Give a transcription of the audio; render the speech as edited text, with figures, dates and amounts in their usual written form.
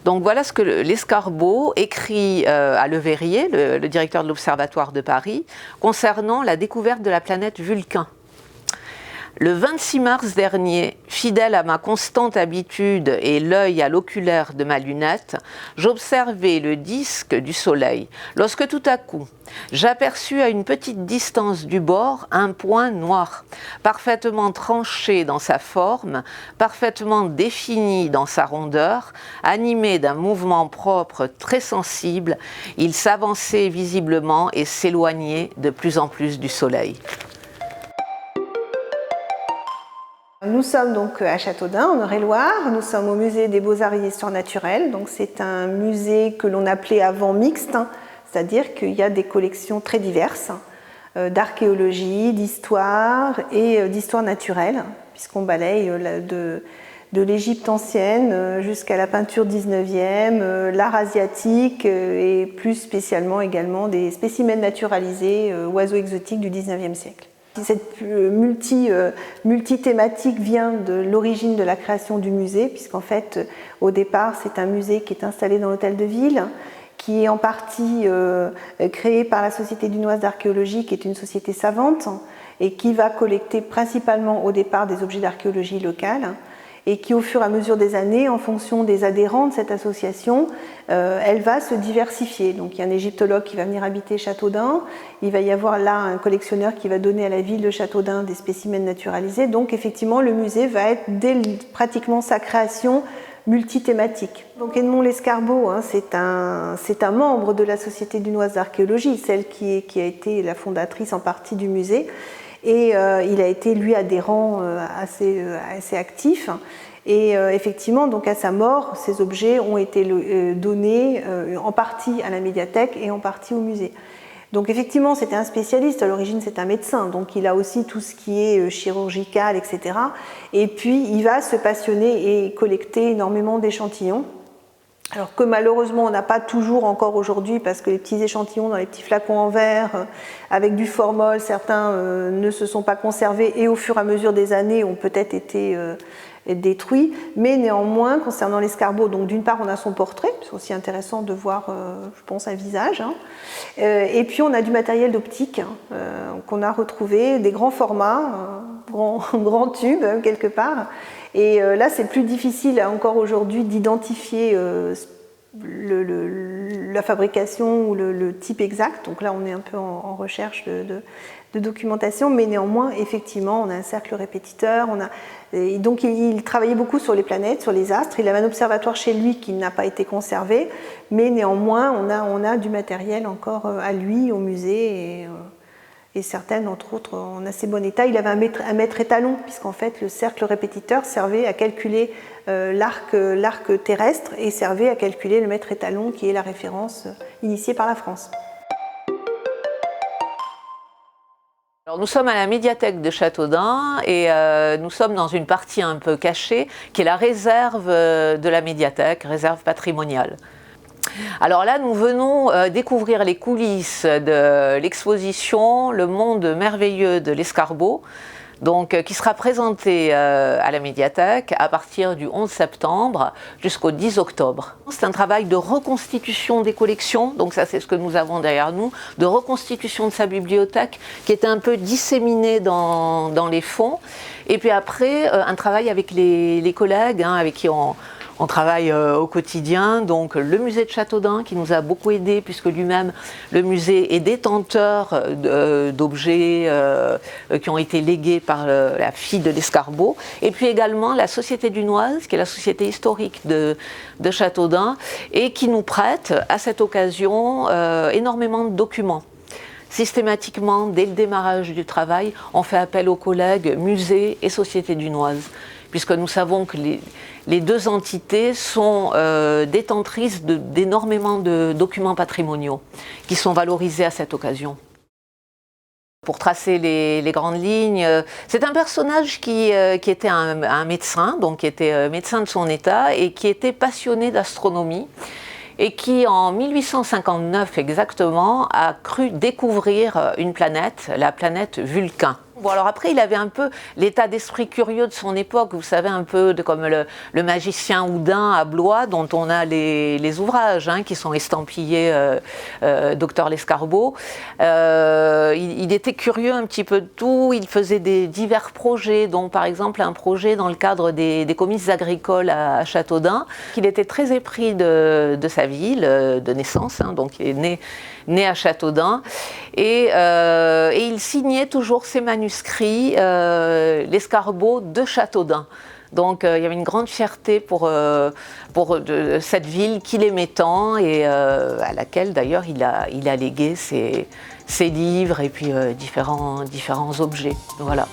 Donc voilà ce que l'escargot écrit à Leverrier, le directeur de l'Observatoire de Paris, concernant la découverte de la planète Vulcain. Le 26 mars dernier, fidèle à ma constante habitude et l'œil à l'oculaire de ma lunette, j'observais le disque du Soleil, lorsque tout à coup, j'aperçus à une petite distance du bord un point noir, parfaitement tranché dans sa forme, parfaitement défini dans sa rondeur, animé d'un mouvement propre très sensible, il s'avançait visiblement et s'éloignait de plus en plus du Soleil. Nous sommes donc à Châteaudun, en Eure-et-Loire. Nous sommes au musée des Beaux-Arts et d'Histoire naturelle. Donc c'est un musée que l'on appelait avant mixte, c'est-à-dire qu'il y a des collections très diverses d'archéologie, d'histoire et d'histoire naturelle, puisqu'on balaye de l'Égypte ancienne jusqu'à la peinture 19e, l'art asiatique et plus spécialement également des spécimens naturalisés, oiseaux exotiques du 19e siècle. Cette multi-thématique vient de l'origine de la création du musée, puisqu'en fait, au départ, c'est un musée qui est installé dans l'hôtel de ville, qui est en partie créé par la Société dunoise d'archéologie, qui est une société savante, et qui va collecter principalement au départ des objets d'archéologie locale, et qui au fur et à mesure des années, en fonction des adhérents de cette association, elle va se diversifier. Donc il y a un égyptologue qui va venir habiter Châteaudun, il va y avoir là un collectionneur qui va donner à la ville de Châteaudun des spécimens naturalisés, donc effectivement le musée va être dès pratiquement sa création multithématique. Donc Edmond Lescarbot, c'est un membre de la Société dunoise d'archéologie, celle qui a été la fondatrice en partie du musée, et il a été lui adhérent assez actif. Et effectivement, donc à sa mort, ces objets ont été donnés en partie à la médiathèque et en partie au musée. Donc effectivement, c'était un spécialiste, à l'origine c'est un médecin, donc il a aussi tout ce qui est chirurgical, etc. Et puis il va se passionner et collecter énormément d'échantillons. Alors que malheureusement on n'a pas toujours encore aujourd'hui, parce que les petits échantillons dans les petits flacons en verre avec du formol, certains ne se sont pas conservés et au fur et à mesure des années ont peut-être été détruits, mais néanmoins concernant l'escargot, donc d'une part on a son portrait, c'est aussi intéressant de voir je pense un visage, et puis on a du matériel d'optique qu'on a retrouvé, des grands formats, grands tubes quelque part. Et là, c'est plus difficile encore aujourd'hui d'identifier la fabrication ou le type exact. Donc là, on est un peu en recherche de documentation, mais néanmoins, effectivement, on a un cercle répétiteur. Et donc, il travaillait beaucoup sur les planètes, sur les astres. Il avait un observatoire chez lui qui n'a pas été conservé, mais néanmoins, on a du matériel encore à lui, au musée. Et certaines, entre autres, en assez bon état. Il avait un mètre étalon, puisqu'en fait, le cercle répétiteur servait à calculer l'arc terrestre et servait à calculer le mètre étalon, qui est la référence initiée par la France. Alors nous sommes à la médiathèque de Châteaudun et nous sommes dans une partie un peu cachée, qui est la réserve de la médiathèque, réserve patrimoniale. Alors là, nous venons découvrir les coulisses de l'exposition Le monde merveilleux de l'escargot, donc, qui sera présentée à la médiathèque à partir du 11 septembre jusqu'au 10 octobre. C'est un travail de reconstitution des collections, donc ça c'est ce que nous avons derrière nous, de reconstitution de sa bibliothèque qui était un peu disséminée dans les fonds. Et puis après, un travail avec les collègues avec qui on travaille au quotidien, donc le musée de Châteaudun qui nous a beaucoup aidé puisque lui-même, le musée est détenteur d'objets qui ont été légués par la fille de l'escargot, et puis également la Société dunoise, qui est la société historique de Châteaudun, et qui nous prête à cette occasion énormément de documents. Systématiquement, dès le démarrage du travail, on fait appel aux collègues musée et Société dunoise, puisque nous savons que les deux entités sont détentrices d'énormément de documents patrimoniaux qui sont valorisés à cette occasion. Pour tracer les grandes lignes, c'est un personnage qui était un médecin, donc qui était médecin de son état et qui était passionné d'astronomie et qui, en 1859 exactement, a cru découvrir une planète, la planète Vulcain. Bon, alors après, il avait un peu l'état d'esprit curieux de son époque, vous savez, un peu comme le magicien Houdin à Blois, dont on a les ouvrages qui sont estampillés Docteur Lescarbot. Il était curieux un petit peu de tout, il faisait des divers projets, dont par exemple un projet dans le cadre des comices agricoles à Châteaudun. Il était très épris de sa ville de naissance, donc il est né à Châteaudun, et il signait toujours ses manuscrits Lescarbot de Châteaudun. Donc il y avait une grande fierté pour cette ville qu'il aimait tant et à laquelle d'ailleurs il a légué ses livres et puis différents objets. Voilà.